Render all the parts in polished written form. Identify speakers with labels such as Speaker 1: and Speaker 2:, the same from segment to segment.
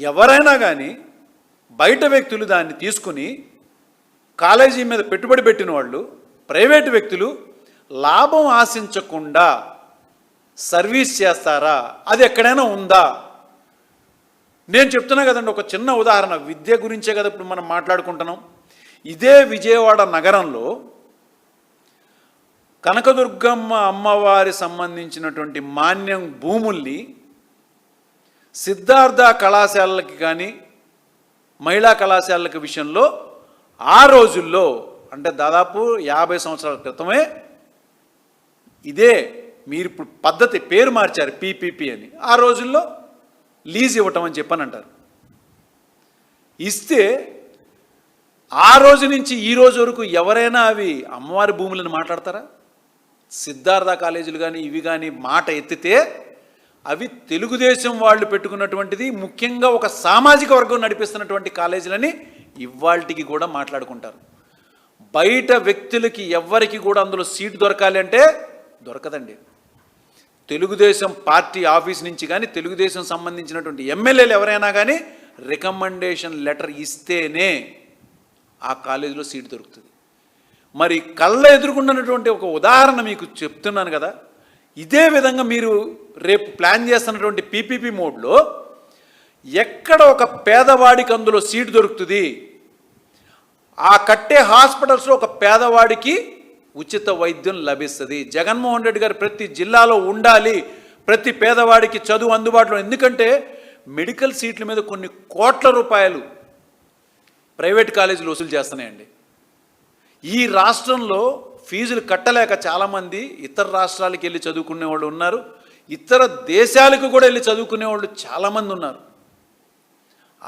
Speaker 1: ఎవరైనా కానీ బయట వ్యక్తులు దాన్ని తీసుకుని కాలేజీ మీద పెట్టుబడి పెట్టిన వాళ్ళు, ప్రైవేటు వ్యక్తులు లాభం ఆశించకుండా సర్వీస్ చేస్తారా? అది ఎక్కడైనా ఉందా? నేను చెప్తున్నా కదండి, ఒక చిన్న ఉదాహరణ, విద్య గురించే కదా ఇప్పుడు మనం మాట్లాడుకుంటున్నాం. ఇదే విజయవాడ నగరంలో కనకదుర్గమ్మ అమ్మవారి సంబంధించినటువంటి మాన్యం భూముల్ని సిద్ధార్థ కళాశాలకి కానీ మహిళా కళాశాలకి విషయంలో ఆ రోజుల్లో, అంటే దాదాపు 50 సంవత్సరాల క్రితమే, ఇదే మీరు ఇప్పుడు పద్ధతి పేరు మార్చారు పీపీపీ అని, ఆ రోజుల్లో లీజ్ ఇవ్వటం అని చెప్పని అంటారు. ఇస్తే ఆ రోజు నుంచి ఈ రోజు వరకు ఎవరైనా అవి అమ్మవారి భూములను మాట్లాడతారా? సిద్ధార్థ కాలేజీలు కానీ ఇవి కానీ మాట ఎత్తితే అవి తెలుగుదేశం వాళ్ళు పెట్టుకున్నటువంటిది, ముఖ్యంగా ఒక సామాజిక వర్గం నడిపిస్తున్నటువంటి కాలేజీలని ఇవాళకి కూడా మాట్లాడుకుంటారు. బయట వ్యక్తులకి ఎవ్వరికి కూడా అందులో సీటు దొరకాలి అంటే దొరకదండి. తెలుగుదేశం పార్టీ ఆఫీస్ నుంచి కానీ తెలుగుదేశం సంబంధించినటువంటి ఎమ్మెల్యేలు ఎవరైనా కానీ రికమెండేషన్ లెటర్ ఇస్తేనే ఆ కాలేజీలో సీటు దొరుకుతుంది. మరి కళ్ళ ఎదుర్కొన్నటువంటి ఒక ఉదాహరణ మీకు చెప్తున్నాను కదా. ఇదే విధంగా మీరు రేపు ప్లాన్ చేస్తున్నటువంటి పీపీపీ మోడ్లో ఎక్కడ ఒక పేదవాడికి అందులో సీటు దొరుకుతుంది, ఆ కట్టే హాస్పిటల్స్లో ఒక పేదవాడికి ఉచిత వైద్యం లభిస్తుంది. జగన్మోహన్ రెడ్డి గారు ప్రతి జిల్లాలో ఉండాలి, ప్రతి పేదవాడికి చదువు అందుబాటులో. ఎందుకంటే మెడికల్ సీట్ల మీద కొన్ని కోట్ల రూపాయలు ప్రైవేట్ కాలేజీలు వసూలు చేస్తున్నాయండి. ఈ రాష్ట్రంలో ఫీజులు కట్టలేక చాలామంది ఇతర రాష్ట్రాలకు వెళ్ళి చదువుకునే వాళ్ళు ఉన్నారు, ఇతర దేశాలకు కూడా వెళ్ళి చదువుకునే వాళ్ళు చాలామంది ఉన్నారు.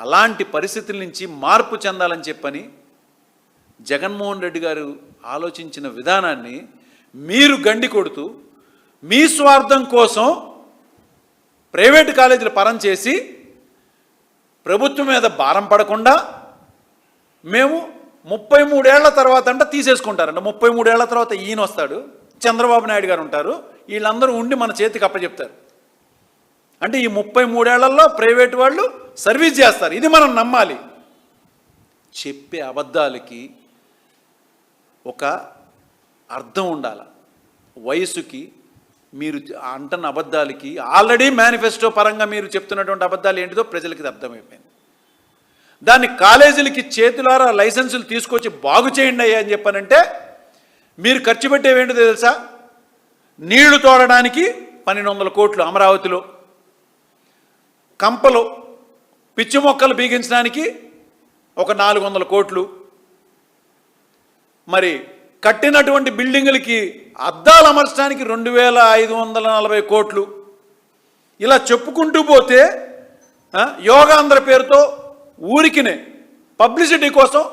Speaker 1: అలాంటి పరిస్థితుల నుంచి మార్పు చెందాలని చెప్పని జగన్మోహన్ రెడ్డి గారు ఆలోచించిన విధానాన్ని మీరు గండి కొడుతూ మీ స్వార్థం కోసం ప్రైవేటు కాలేజీలు పరం చేసి ప్రభుత్వం మీద భారం పడకుండా మేము 33 ఏళ్ల తర్వాత అంట తీసేసుకుంటారంట. 33 ఏళ్ల తర్వాత ఈయన వస్తాడు, చంద్రబాబు నాయుడు గారు ఉంటారు, వీళ్ళందరూ ఉండి మన చేతికి అప్పచెప్తారు. అంటే ఈ 33 ఏళ్లలో ప్రైవేటు వాళ్ళు సర్వీస్ చేస్తారు. ఇది మనం నమ్మాలి. చెప్పే అబద్ధాలకి ఒక అర్థం ఉండాలి. వయసుకి మీరు అంటున్న అబద్ధాలకి ఆల్రెడీ మేనిఫెస్టో పరంగా మీరు చెప్తున్నటువంటి అబద్ధాలు ఏంటిదో ప్రజలకి అర్థమైపోయింది. దాన్ని కాలేజీలకి చేతులారా లైసెన్సులు తీసుకొచ్చి బాగు చేయండి అయ్యా అని చెప్పానంటే మీరు ఖర్చు పెట్టేవేంటో తెలుసా? నీళ్లు తోడడానికి 1200 కోట్లు అమరావతిలో, కంపలు పిచ్చి మొక్కలు బీగించడానికి ఒక 400 కోట్లు, మరి కట్టినటువంటి బిల్డింగులకి అద్దాలు అమర్చడానికి 2540 కోట్లు. ఇలా చెప్పుకుంటూ పోతే యోగాంధ్ర పేరుతో ఊరికినే పబ్లిసిటీ కోసం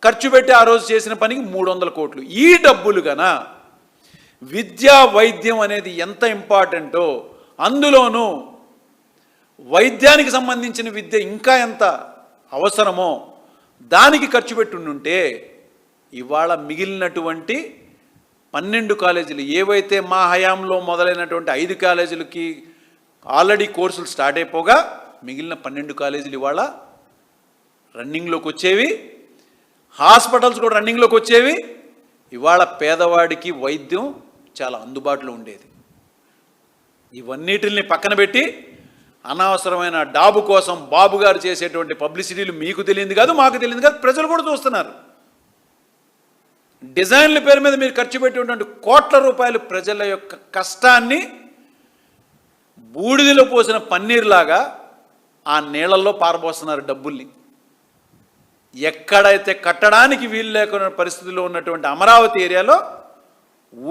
Speaker 1: ఖర్చు పెట్టి ఆ రోజు చేసిన పనికి 300 కోట్లు. ఈ డబ్బులు గనా విద్యా వైద్యం అనేది ఎంత ఇంపార్టెంటో, అందులోనూ వైద్యానికి సంబంధించిన విద్య ఇంకా ఎంత అవసరమో దానికి ఖర్చు పెట్టుంటే ఇవాళ మిగిలినటువంటి 12 కాలేజీలు ఏవైతే మా హయాంలో మొదలైనటువంటి 5 కాలేజీలకి ఆల్రెడీ కోర్సులు స్టార్ట్ అయిపోగా మిగిలిన 12 కాలేజీలు ఇవాళ రన్నింగ్లోకి వచ్చేవి, హాస్పిటల్స్ కూడా రన్నింగ్లోకి వచ్చేవి. ఇవాళ పేదవాడికి వైద్యం చాలా అందుబాటులో ఉండేది. ఇవన్నిటిని పక్కన పెట్టి అనవసరమైన డాబు కోసం బాబు గారు చేసేటువంటి పబ్లిసిటీలు మీకు తెలియదు కాదు, మాకు తెలియదు కాదు, ప్రజలు కూడా చూస్తున్నారు. డిజైన్ల పేరు మీద మీరు ఖర్చు పెట్టేటువంటి కోట్ల రూపాయలు ప్రజల యొక్క కష్టాన్ని బూడిదలో పోసిన పన్నీర్లాగా ఆ నీళ్ళల్లో పారబోస్తున్నారు డబ్బుల్ని. ఎక్కడైతే కట్టడానికి వీలు లేకున్న పరిస్థితుల్లో ఉన్నటువంటి అమరావతి ఏరియాలో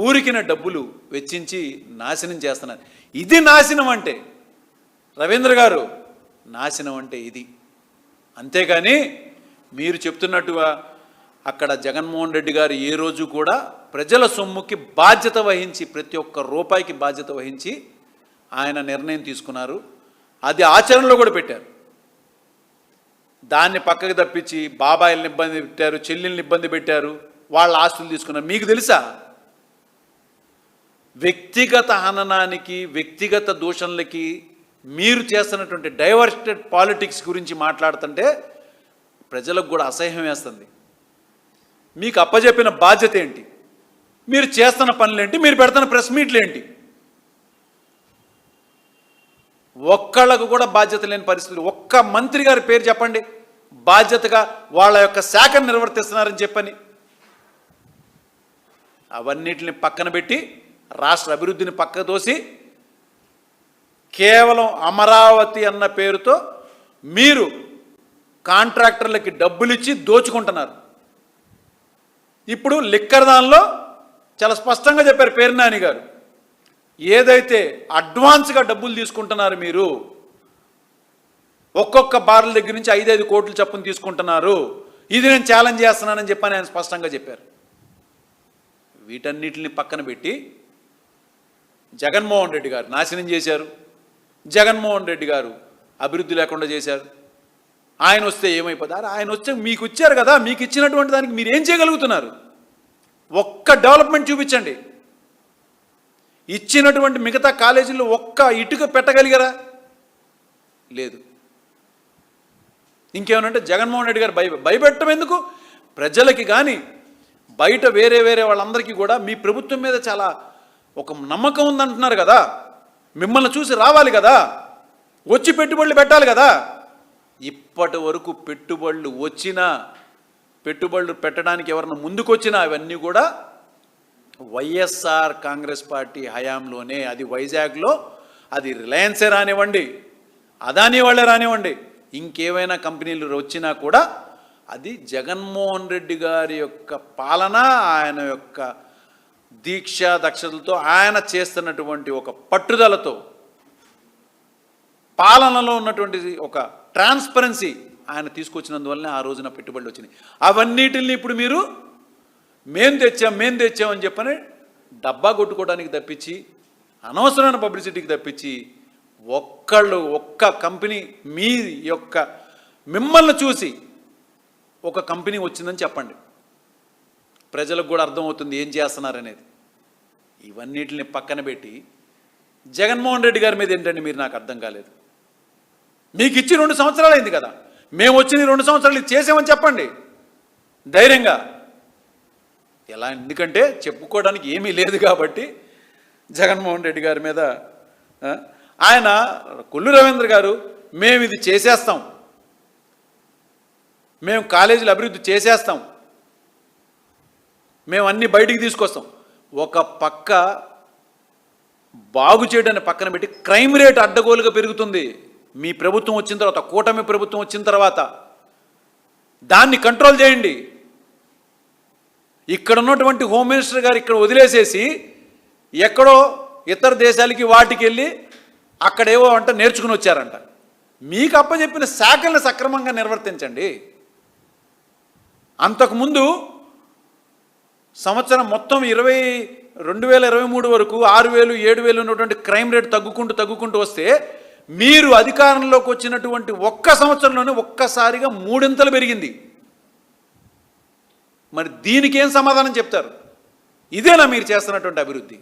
Speaker 1: ఊరికిన డబ్బులు వెచ్చించి నాశనం చేస్తున్నారు. ఇది నాశనం అంటే, రవీంద్ర గారు, నాశనం అంటే ఇది. అంతేగాని మీరు చెప్తున్నట్టుగా అక్కడ జగన్మోహన్ రెడ్డి గారు ఏ రోజు కూడా ప్రజల సొమ్ముకి బాధ్యత వహించి, ప్రతి ఒక్క రూపాయికి బాధ్యత వహించి ఆయన నిర్ణయం తీసుకున్నారు. అది ఆచరణలో కూడా పెట్టారు. దాన్ని పక్కకు తప్పించి బాబాయిల్ని ఇబ్బంది పెట్టారు, చెల్లెల్ని ఇబ్బంది పెట్టారు, వాళ్ళ ఆస్తులు తీసుకున్నారు. మీకు తెలుసా? వ్యక్తిగత హననానికి, వ్యక్తిగత దూషణలకి మీరు చేస్తున్నటువంటి డైవర్టెడ్ పాలిటిక్స్ గురించి మాట్లాడుతుంటే ప్రజలకు కూడా అసహ్యం వేస్తుంది. మీకు అప్పచెప్పిన బాధ్యత ఏంటి? మీరు చేస్తున్న పనులేంటి? మీరు పెడుతున్న ప్రెస్ మీట్లు ఏంటి? ఒక్కళ్ళకు కూడా బాధ్యత లేని పరిస్థితులు. ఒక్క మంత్రి గారి పేరు చెప్పండి బాధ్యతగా వాళ్ళ యొక్క శాఖను నిర్వర్తిస్తున్నారని చెప్పని. అవన్నిటిని పక్కన పెట్టి రాష్ట్ర అభివృద్ధిని పక్క తోసి కేవలం అమరావతి అన్న పేరుతో మీరు కాంట్రాక్టర్లకి డబ్బులు ఇచ్చి దోచుకుంటున్నారు. ఇప్పుడు లిక్కర్ దానిలో చాలా స్పష్టంగా చెప్పారు పేర్నాని గారు, ఏదైతే అడ్వాన్స్గా డబ్బులు తీసుకుంటున్నారు మీరు, ఒక్కొక్క బార్ల దగ్గర నుంచి 5-5 కోట్లు చొప్పున తీసుకుంటున్నారు, ఇది నేను ఛాలెంజ్ చేస్తున్నానని చెప్పని ఆయన స్పష్టంగా చెప్పారు. వీటన్నిటిని పక్కన పెట్టి జగన్మోహన్ రెడ్డి గారు నాశనం చేశారు, జగన్మోహన్ రెడ్డి గారు అభివృద్ధి లేకుండా చేశారు. ఆయన వస్తే ఏమైపోతారు? ఆయన వస్తే మీకు ఇచ్చారు కదా, మీకు ఇచ్చినటువంటి దానికి మీరు ఏం చేయగలుగుతున్నారు? ఒక్క డెవలప్మెంట్ చూపించండి. ఇచ్చినటువంటి మిగతా కాలేజీల్లో ఒక్క ఇటుక పెట్టగలిగారా? లేదు. ఇంకేమనంటే జగన్మోహన్ రెడ్డి గారు భయపెట్టడం ఎందుకు? ప్రజలకి కానీ బయట వేరే వాళ్ళందరికీ కూడా మీ ప్రభుత్వం మీద చాలా ఒక నమ్మకం ఉందంటున్నారు కదా, మిమ్మల్ని చూసి రావాలి కదా, వచ్చి పెట్టుబడులు పెట్టాలి కదా. ఇప్పటి వరకు పెట్టుబడులు వచ్చినా, పెట్టుబడులు పెట్టడానికి ఎవరన్నా ముందుకొచ్చినా అవన్నీ కూడా వైఎస్ఆర్ కాంగ్రెస్ పార్టీ హయాంలోనే. అది వైజాగ్లో అది రిలయన్సే రానివ్వండి, అదానీ వాళ్ళే రానివ్వండి, ఇంకేమైనా కంపెనీలు వచ్చినా కూడా అది జగన్మోహన్ రెడ్డి గారి యొక్క పాలన, ఆయన యొక్క దీక్ష దక్షతలతో, ఆయన చేస్తున్నటువంటి ఒక పట్టుదలతో, పాలనలో ఉన్నటువంటి ఒక ట్రాన్స్పరెన్సీ ఆయన తీసుకొచ్చినందువల్లనే ఆ రోజున పెట్టుబడులు వచ్చినాయి. అవన్నిటిని ఇప్పుడు మీరు మేం తెచ్చామని చెప్పని డబ్బా కొట్టుకోవడానికి తప్పించి, అనవసరమైన పబ్లిసిటీకి తప్పించి, ఒక్క కంపెనీ మీ యొక్క మిమ్మల్ని చూసి ఒక కంపెనీ వచ్చిందని చెప్పండి, ప్రజలకు కూడా అర్థమవుతుంది ఏం చేస్తున్నారనేది. ఇవన్నిటిని పక్కన పెట్టి జగన్మోహన్ రెడ్డి గారి మీద ఏంటండి మీరు? నాకు అర్థం కాలేదు. మీకు ఇచ్చి 2 సంవత్సరాలు అయింది కదా, మేము వచ్చిన 2 సంవత్సరాలు ఇది చేసామని చెప్పండి ధైర్యంగా. ఎలా? ఎందుకంటే చెప్పుకోవడానికి ఏమీ లేదు కాబట్టి జగన్మోహన్ రెడ్డి గారి మీద. ఆయన కొల్లు రవీంద్ర గారు మేము ఇది చేసేస్తాం, మేము కాలేజీలు అభివృద్ధి చేసేస్తాం, మేము అన్నీ బయటికి తీసుకొస్తాం. ఒక పక్క బాగు చేయడాన్ని పక్కన పెట్టి క్రైమ్ రేట్ అడ్డగోలుగా పెరుగుతుంది. మీ ప్రభుత్వం వచ్చిన తర్వాత, కూటమి ప్రభుత్వం వచ్చిన తర్వాత దాన్ని కంట్రోల్ చేయండి. ఇక్కడ ఉన్నటువంటి హోమ్ మినిస్టర్ గారు ఇక్కడ వదిలేసేసి ఎక్కడో ఇతర దేశాలకి వాటికి వెళ్ళి అక్కడేవో అంట నేర్చుకుని వచ్చారంట. మీకు అప్పచెప్పిన శాఖలను సక్రమంగా నిర్వర్తించండి. అంతకుముందు సంవత్సరం మొత్తం 2023 వరకు 6,000, 7,000 ఉన్నటువంటి క్రైమ్ రేట్ తగ్గుకుంటూ వస్తే మీరు అధికారంలోకి వచ్చినటువంటి ఒక్క సంవత్సరంలోనే ఒక్కసారిగా 3 పెరిగింది. మరి దీనికి ఏం సమాధానం చెప్తారు? ఇదేనా మీరు చేస్తున్నటువంటి అభివృద్ధి?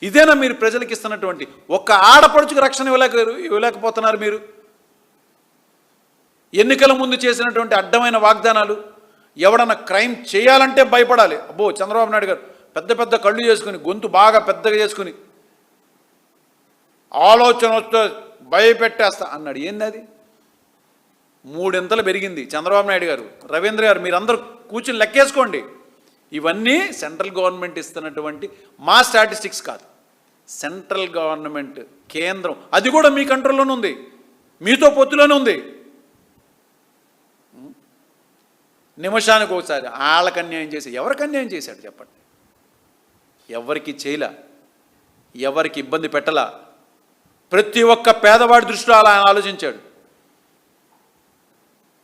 Speaker 1: ఇదేనా మీరు ప్రజలకు ఇస్తున్నటువంటి? ఒక్క ఆడపడుచుకు రక్షణ ఇవ్వలేకపోతున్నారు మీరు. ఎన్నికల ముందు చేసినటువంటి అడ్డమైన వాగ్దానాలు, ఎవడన్నా క్రైమ్ చేయాలంటే భయపడాలి. అబ్బో, చంద్రబాబు నాయుడు గారు పెద్ద కళ్ళు చేసుకుని, గొంతు బాగా పెద్దగా చేసుకుని, ఆలోచన వస్తే భయపెట్టేస్తా అన్నాడు. ఏంది అది? 3 పెరిగింది. చంద్రబాబు నాయుడు గారు, రవీంద్ర గారు, మీరందరూ కూర్చుని లెక్కేసుకోండి. ఇవన్నీ సెంట్రల్ గవర్నమెంట్ ఇస్తున్నటువంటి మా స్టాటిస్టిక్స్ కాదు, సెంట్రల్ గవర్నమెంట్ కేంద్రం, అది కూడా మీ కంట్రోల్లోనే ఉంది, మీతో పొత్తులోనే ఉంది. నిమిషానికి ఒకసారి వాళ్ళకి అన్యాయం చేసి, ఎవరికి అన్యాయం చేశాడు చెప్పండి? ఎవరికి చేయలా, ఎవరికి ఇబ్బంది పెట్టలా. ప్రతి ఒక్క పేదవాడి దృష్టిలో అలా ఆయన ఆలోచించాడు.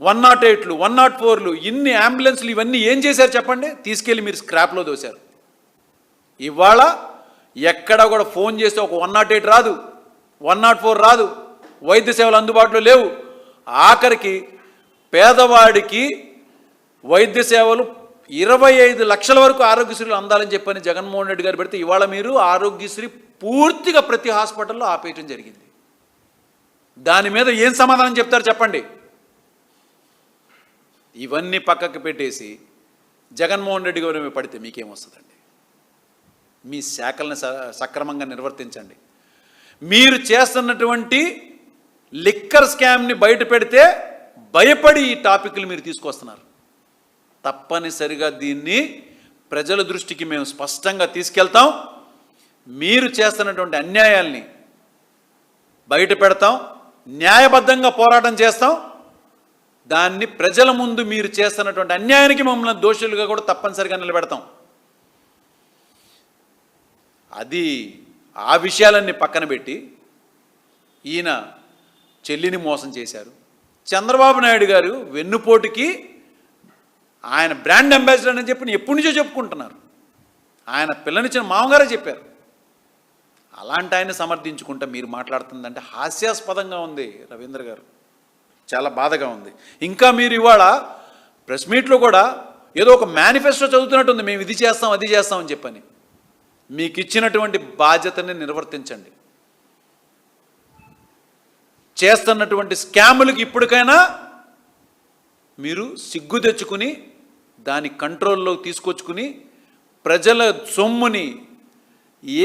Speaker 1: 108లు, 104లు, ఇన్ని అంబులెన్స్లు, ఇవన్నీ ఏం చేశారు చెప్పండి? తీసుకెళ్ళి మీరు స్క్రాప్లో దోశారు. ఇవాళ ఎక్కడ కూడా ఫోన్ చేస్తే ఒక 108 రాదు, 104 రాదు, వైద్య సేవలు అందుబాటులో లేవు. ఆఖరికి పేదవాడికి వైద్య సేవలు 25 లక్షల వరకు ఆరోగ్యశ్రీలు అందాలని చెప్పని జగన్మోహన్ రెడ్డి గారు పెడితే, ఇవాళ మీరు ఆరోగ్యశ్రీ పూర్తిగా ప్రతి హాస్పిటల్లో ఆపేయటం జరిగింది. దాని మీద ఏం సమాధానం చెప్తారు చెప్పండి? ఇవన్నీ పక్కకి పెట్టేసి జగన్మోహన్ రెడ్డి గారి మీద పడితే మీకేమొస్తుందండి? మీ శాఖలను సక్రమంగా నిర్వర్తించండి. మీరు చేస్తున్నటువంటి లిక్కర్ స్కామ్ని బయట పెడితే భయపడి ఈ టాపిక్లు మీరు తీసుకొస్తున్నారు. తప్పనిసరిగా దీన్ని ప్రజల దృష్టికి మేము స్పష్టంగా తీసుకెళ్తాం. మీరు చేస్తున్నటువంటి అన్యాయాల్ని బయట పెడతాం, న్యాయబద్ధంగా పోరాటం చేస్తాం. దాన్ని ప్రజల ముందు మీరు చేస్తున్నటువంటి అన్యాయానికి మమ్మల్ని దోషులుగా కూడా తప్పనిసరిగా నిలబెడతాం. అది ఆ విషయాలన్నీ పక్కన పెట్టి ఈయన చెల్లిని మోసం చేశారు. చంద్రబాబు నాయుడు గారు వెన్నుపోటుకి ఆయన బ్రాండ్ అంబాసిడర్ అని చెప్పి ఎప్పటి నుంచో చెప్పుకుంటున్నారు. ఆయన పిల్లనిచ్చిన మామగారే చెప్పారు. అలాంటి ఆయన సమర్థించుకుంటా మీరు మాట్లాడుతుందంటే హాస్యాస్పదంగా ఉంది రవీంద్ర గారు, చాలా బాధగా ఉంది. ఇంకా మీరు ఇవాళ ప్రెస్ మీట్లో కూడా ఏదో ఒక మేనిఫెస్టో చదువుతున్నట్టుంది, మేము ఇది చేస్తాం అది చేస్తామని చెప్పని. మీకు ఇచ్చినటువంటి బాధ్యతని నిర్వర్తించండి. చేస్తున్నటువంటి స్కాములకి ఇప్పటికైనా మీరు సిగ్గు తెచ్చుకుని దాని కంట్రోల్లో తీసుకొచ్చుకుని ప్రజల సొమ్ముని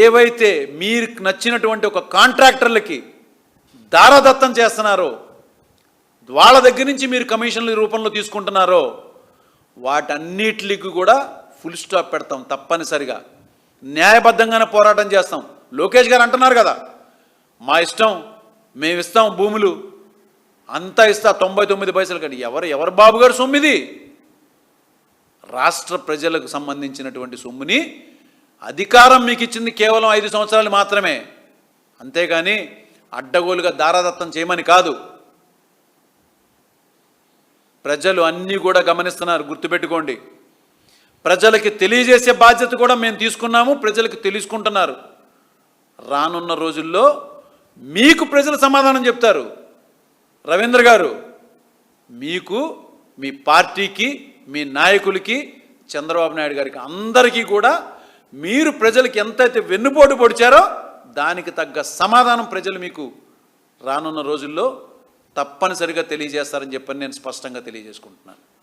Speaker 1: ఏవైతే మీరు నచ్చినటువంటి ఒక కాంట్రాక్టర్లకి దారదత్తం చేస్తున్నారో, వాళ్ళ దగ్గర నుంచి మీరు కమిషన్ల రూపంలో తీసుకుంటున్నారో, వాటన్నిటికి కూడా ఫుల్ స్టాప్ పెడతాం. తప్పనిసరిగా న్యాయబద్ధంగానే పోరాటం చేస్తాం. లోకేష్ గారు అంటున్నారు కదా, మా ఇష్టం, మేము ఇస్తాం భూములు అంతా ఇస్తా 99 పైసలు కండి. ఎవరు బాబు గారు సొమ్మిది? రాష్ట్ర ప్రజలకు సంబంధించినటువంటి సొమ్ముని అధికారం మీకు ఇచ్చింది కేవలం 5 సంవత్సరాలు మాత్రమే. అంతేగాని అడ్డగోలుగా దారాదత్తం చేయమని కాదు. ప్రజలు అన్నీ కూడా గమనిస్తున్నారు, గుర్తుపెట్టుకోండి. ప్రజలకి తెలియజేసే బాధ్యత కూడా మేము తీసుకున్నాము, ప్రజలకు తెలుసుకుంటున్నారు. రానున్న రోజుల్లో మీకు ప్రజలు సమాధానం చెప్తారు. రవీంద్ర గారు, మీకు, మీ పార్టీకి, మీ నాయకులకి, చంద్రబాబు నాయుడు గారికి, అందరికీ కూడా మీరు ప్రజలకి ఎంతైతే వెన్నుపోటు పొడిచారో దానికి తగ్గ సమాధానం ప్రజలు మీకు రానున్న రోజుల్లో తప్పనిసరిగా తెలియజేస్తారని చెప్పని నేను స్పష్టంగా తెలియజేసుకుంటున్నాను.